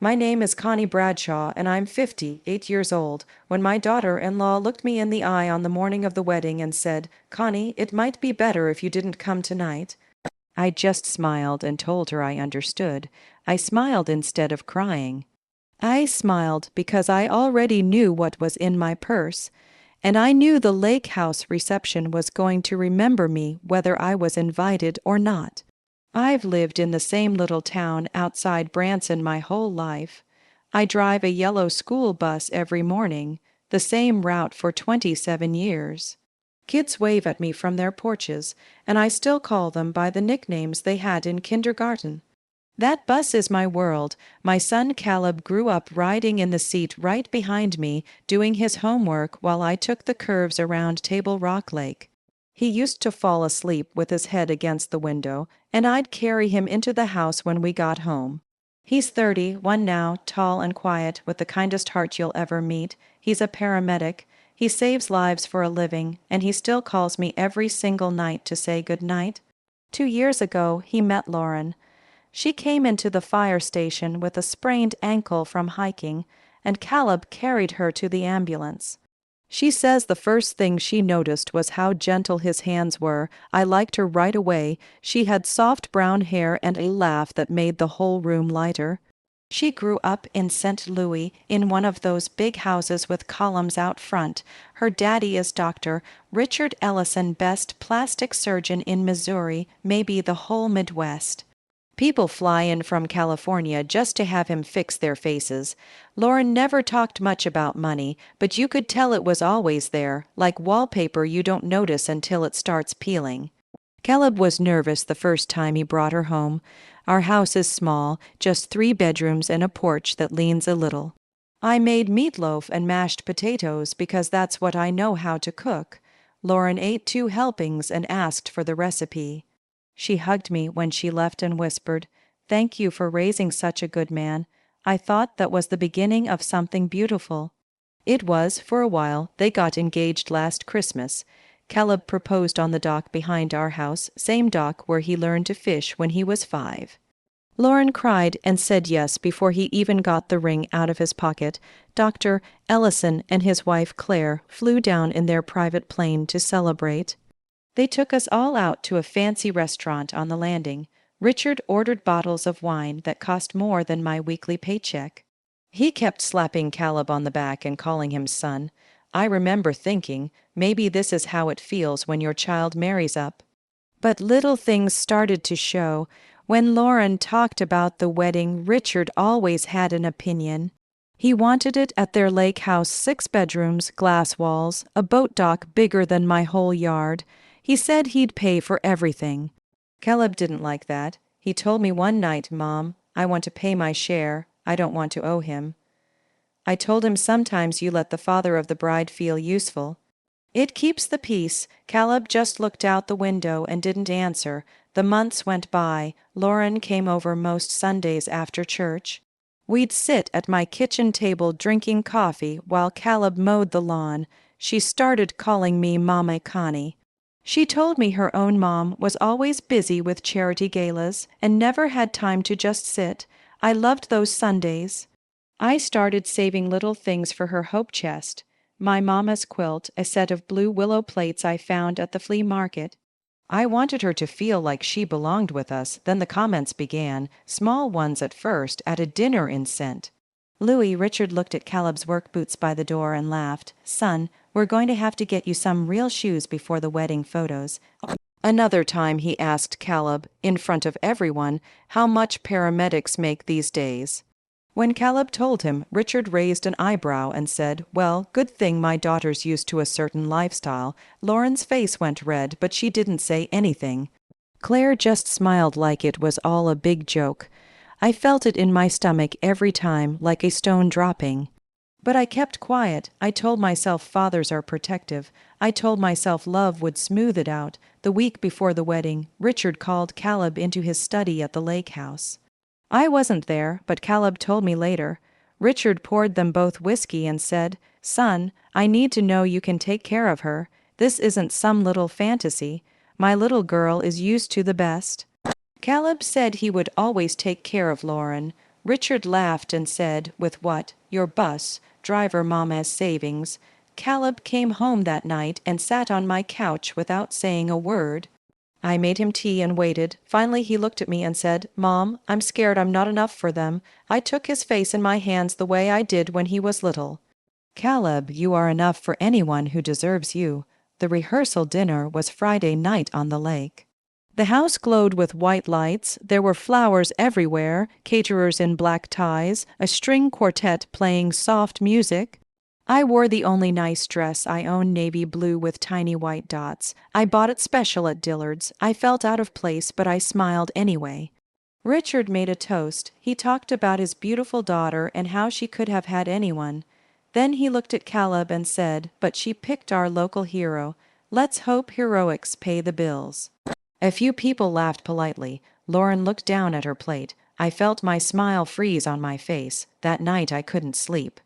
My name is Connie Bradshaw, and I'm 58 years old, when my daughter-in-law looked me in the eye on the morning of the wedding and said, "Connie, it might be better if you didn't come tonight." I just smiled and told her I understood. I smiled instead of crying. I smiled because I already knew what was in my purse, and I knew the lake house reception was going to remember me whether I was invited or not. I've lived in the same little town outside Branson my whole life. I drive a yellow school bus every morning, the same route for 27 years. Kids wave at me from their porches, and I still call them by the nicknames they had in kindergarten. That bus is my world. My son Caleb grew up riding in the seat right behind me, doing his homework while I took the curves around Table Rock Lake. He used to fall asleep with his head against the window, and I'd carry him into the house when we got home. He's 31 now, tall and quiet, with the kindest heart you'll ever meet. He's a paramedic. He saves lives for a living, and he still calls me every single night to say good night. 2 years ago, he met Lauren. She came into the fire station with a sprained ankle from hiking, and Caleb carried her to the ambulance. She says the first thing she noticed was how gentle his hands were. I liked her right away. She had soft brown hair and a laugh that made the whole room lighter. She grew up in St. Louis, in one of those big houses with columns out front. Her daddy is Dr. Richard Ellison, best plastic surgeon in Missouri, maybe the whole Midwest. People fly in from California just to have him fix their faces. Lauren never talked much about money, but you could tell it was always there, like wallpaper you don't notice until it starts peeling. Caleb was nervous the first time he brought her home. Our house is small, just 3 bedrooms and a porch that leans a little. I made meatloaf and mashed potatoes because that's what I know how to cook. Lauren ate 2 helpings and asked for the recipe. She hugged me when she left and whispered, "Thank you for raising such a good man. I thought that was the beginning of something beautiful." It was, for a while. They got engaged last Christmas. Caleb proposed on the dock behind our house, same dock where he learned to fish when he was 5. Lauren cried and said yes before he even got the ring out of his pocket. Dr. Ellison and his wife Claire flew down in their private plane to celebrate. They took us all out to a fancy restaurant on the landing. Richard ordered bottles of wine that cost more than my weekly paycheck. He kept slapping Caleb on the back and calling him son. I remember thinking, maybe this is how it feels when your child marries up. But little things started to show. When Lauren talked about the wedding, Richard always had an opinion. He wanted it at their lake house, 6 bedrooms, glass walls, a boat dock bigger than my whole yard. He said he'd pay for everything. Caleb didn't like that. He told me one night, "Mom, I want to pay my share. I don't want to owe him." I told him sometimes you let the father of the bride feel useful. It keeps the peace. Caleb just looked out the window and didn't answer. The months went by. Lauren came over most Sundays after church. We'd sit at my kitchen table drinking coffee while Caleb mowed the lawn. She started calling me Mama Connie. She told me her own mom was always busy with charity galas and never had time to just sit. I loved those Sundays. I started saving little things for her hope chest. My mama's quilt, a set of blue willow plates I found at the flea market. I wanted her to feel like she belonged with us. Then the comments began, small ones at first, at a dinner in St. Louis. Richard looked at Caleb's work boots by the door and laughed. "Son, we're going to have to get you some real shoes before the wedding photos." Another time he asked Caleb, in front of everyone, how much paramedics make these days. When Caleb told him, Richard raised an eyebrow and said, "Well, good thing my daughter's used to a certain lifestyle." Lauren's face went red, but she didn't say anything. Claire just smiled like it was all a big joke. I felt it in my stomach every time, like a stone dropping. But I kept quiet. I told myself fathers are protective. I told myself love would smooth it out. The week before the wedding, Richard called Caleb into his study at the lake house. I wasn't there, but Caleb told me later. Richard poured them both whiskey and said, "Son, I need to know you can take care of her. This isn't some little fantasy. My little girl is used to the best." Caleb said he would always take care of Lauren. Richard laughed and said, with what? Your bus, driver Mama's savings. Caleb came home that night and sat on my couch without saying a word. I made him tea and waited. Finally he looked at me and said, Mom, I'm scared I'm not enough for them. I took his face in my hands the way I did when he was little. Caleb, you are enough for anyone who deserves you. The rehearsal dinner was Friday night on the lake. The house glowed with white lights, there were flowers everywhere, caterers in black ties, a string quartet playing soft music. I wore the only nice dress I own, navy blue with tiny white dots. I bought it special at Dillard's. I felt out of place, but I smiled anyway. Richard made a toast. He talked about his beautiful daughter and how she could have had anyone. Then he looked at Caleb and said, but she picked our local hero. Let's hope heroics pay the bills. A few people laughed politely. Lauren looked down at her plate. I felt my smile freeze on my face. That night I couldn't sleep.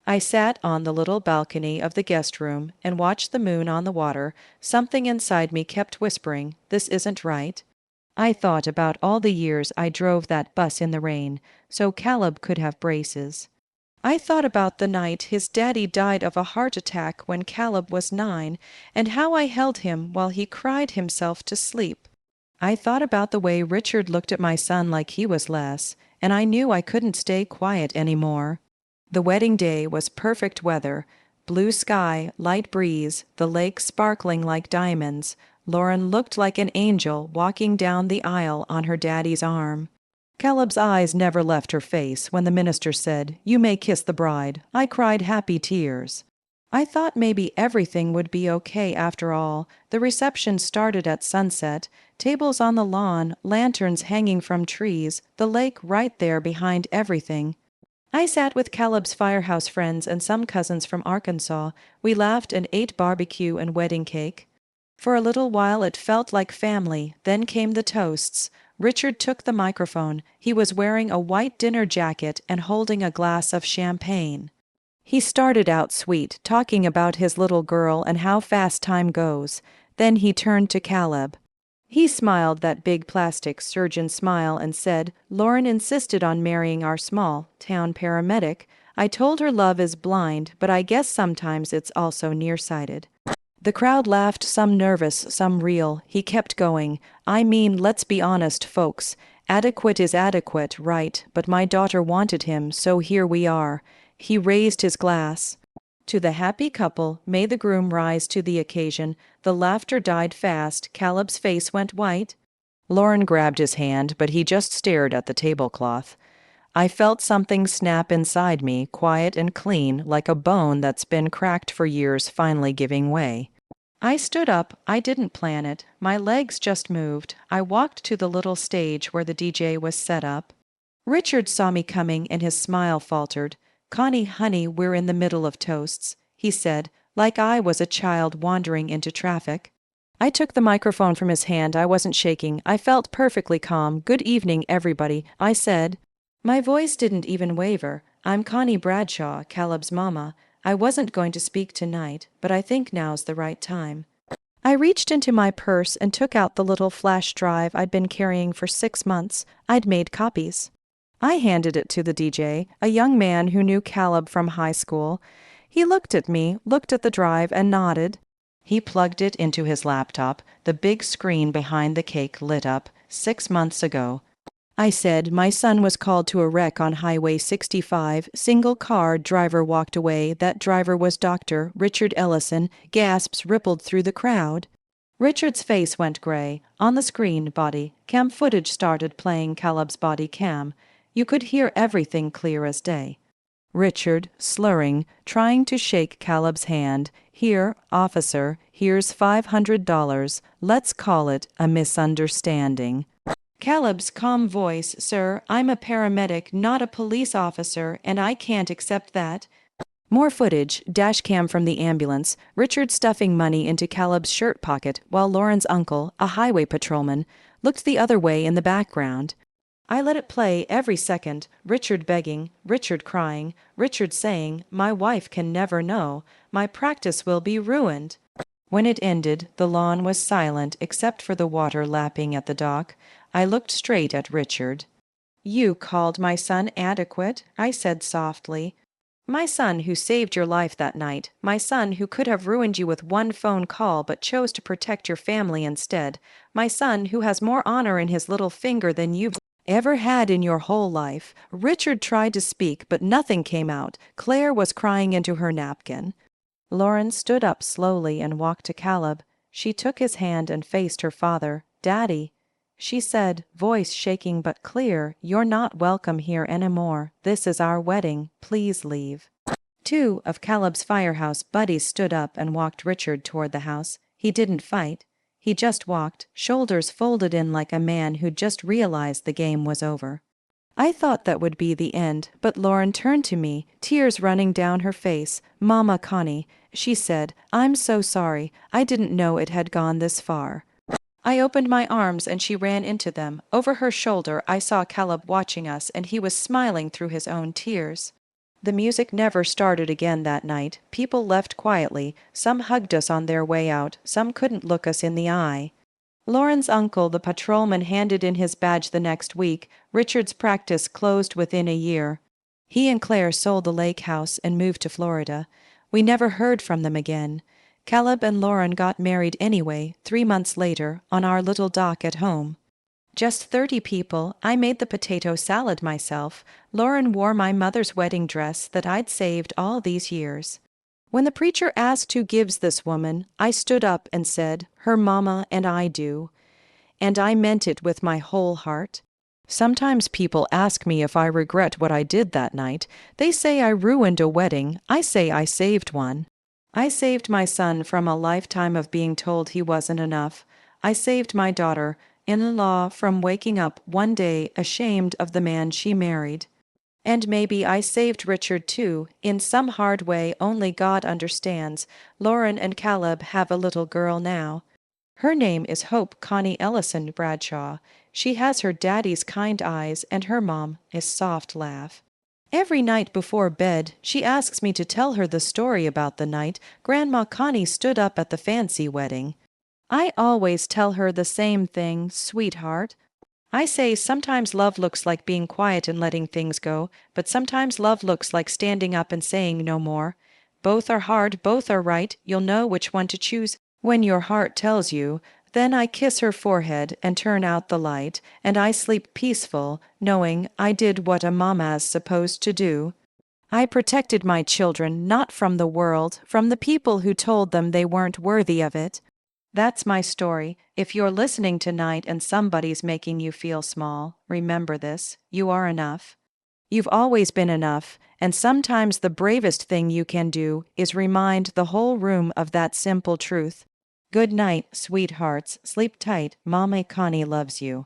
I sat on the little balcony of the guest room and watched the moon on the water. Something inside me kept whispering, this isn't right. I thought about all the years I drove that bus in the rain, so Caleb could have braces. I thought about the night his daddy died of a heart attack when Caleb was 9, and how I held him while he cried himself to sleep. I thought about the way Richard looked at my son like he was less, and I knew I couldn't stay quiet anymore. The wedding day was perfect weather, blue sky, light breeze, the lake sparkling like diamonds. Lauren looked like an angel walking down the aisle on her daddy's arm. Caleb's eyes never left her face when the minister said, "You may kiss the bride." I cried happy tears. I thought maybe everything would be okay after all. The reception started at sunset, tables on the lawn, lanterns hanging from trees, the lake right there behind everything. I sat with Caleb's firehouse friends and some cousins from Arkansas. We laughed and ate barbecue and wedding cake. For a little while it felt like family. Then came the toasts. Richard took the microphone. He was wearing a white dinner jacket and holding a glass of champagne. He started out sweet, talking about his little girl and how fast time goes. Then he turned to Caleb. He smiled that big plastic surgeon smile and said, Lauren insisted on marrying our small-town paramedic. I told her love is blind, but I guess sometimes it's also nearsighted. The crowd laughed, some nervous, some real. He kept going. I mean, let's be honest, folks. Adequate is adequate, right, but my daughter wanted him, so here we are. He raised his glass. To the happy couple, may the groom rise to the occasion. The laughter died fast. Caleb's face went white. Lauren grabbed his hand, but he just stared at the tablecloth. I felt something snap inside me, quiet and clean, like a bone that's been cracked for years finally giving way. I stood up. I didn't plan it. My legs just moved. I walked to the little stage where the DJ was set up. Richard saw me coming and his smile faltered. Connie, honey, we're in the middle of toasts, he said, like I was a child wandering into traffic. I took the microphone from his hand. I wasn't shaking. I felt perfectly calm. Good evening, everybody, I said. My voice didn't even waver. I'm Connie Bradshaw, Caleb's mama. I wasn't going to speak tonight, but I think now's the right time. I reached into my purse and took out the little flash drive I'd been carrying for 6 months. I'd made copies. I handed it to the DJ, a young man who knew Caleb from high school. He looked at me, looked at the drive, and nodded. He plugged it into his laptop. The big screen behind the cake lit up. 6 months ago. I said, my son was called to a wreck on Highway 65. Single car, driver walked away. That driver was Dr. Richard Ellison. Gasps rippled through the crowd. Richard's face went gray. On the screen, body cam footage started playing. Caleb's body cam. You could hear everything clear as day. Richard, slurring, trying to shake Caleb's hand. Here, officer, here's $500. Let's call it a misunderstanding. Caleb's calm voice, sir, I'm a paramedic, not a police officer, and I can't accept that. More footage, dash cam from the ambulance, Richard stuffing money into Caleb's shirt pocket while Lauren's uncle, a highway patrolman, looked the other way in the background. I let it play every second, Richard begging, Richard crying, Richard saying, my wife can never know, my practice will be ruined. When it ended, the lawn was silent except for the water lapping at the dock. I looked straight at Richard. You called my son adequate, I said softly. My son who saved your life that night, my son who could have ruined you with one phone call but chose to protect your family instead, my son who has more honor in his little finger than you've ever had in your whole life. Richard tried to speak, but nothing came out. Claire was crying into her napkin. Lauren stood up slowly and walked to Caleb. She took his hand and faced her father. Daddy, she said, voice shaking but clear, you're not welcome here anymore. This is our wedding. Please leave. Two of Caleb's firehouse buddies stood up and walked Richard toward the house. He didn't fight. He just walked, shoulders folded in like a man who'd just realized the game was over. I thought that would be the end, but Lauren turned to me, tears running down her face. Mama Connie, she said, I'm so sorry. I didn't know it had gone this far. I opened my arms and she ran into them. Over her shoulder I saw Caleb watching us, and he was smiling through his own tears. The music never started again that night. People left quietly. Some hugged us on their way out. Some couldn't look us in the eye. Lauren's uncle, the patrolman, handed in his badge the next week. Richard's practice closed within a year. He and Claire sold the lake house and moved to Florida. We never heard from them again. Caleb and Lauren got married anyway, 3 months later, on our little dock at home. Just 30 people. I made the potato salad myself. Lauren wore my mother's wedding dress that I'd saved all these years. When the preacher asked who gives this woman, I stood up and said, her mama and I do. And I meant it with my whole heart. Sometimes people ask me if I regret what I did that night. They say I ruined a wedding. I say I saved one. I saved my son from a lifetime of being told he wasn't enough. I saved my daughter-in-law from waking up one day ashamed of the man she married. And maybe I saved Richard too, in some hard way only God understands. Lauren and Caleb have a little girl now. Her name is Hope Connie Ellison Bradshaw. She has her daddy's kind eyes and her mom is soft laugh. Every night before bed, she asks me to tell her the story about the night Grandma Connie stood up at the fancy wedding. I always tell her the same thing, sweetheart. I say sometimes love looks like being quiet and letting things go, but sometimes love looks like standing up and saying no more. Both are hard, both are right, you'll know which one to choose when your heart tells you. Then I kiss her forehead and turn out the light, and I sleep peaceful, knowing I did what a mama's supposed to do. I protected my children not from the world, from the people who told them they weren't worthy of it. That's my story. If you're listening tonight and somebody's making you feel small, remember this: you are enough. You've always been enough, and sometimes the bravest thing you can do is remind the whole room of that simple truth. Good night, sweethearts. Sleep tight. Mama Connie loves you.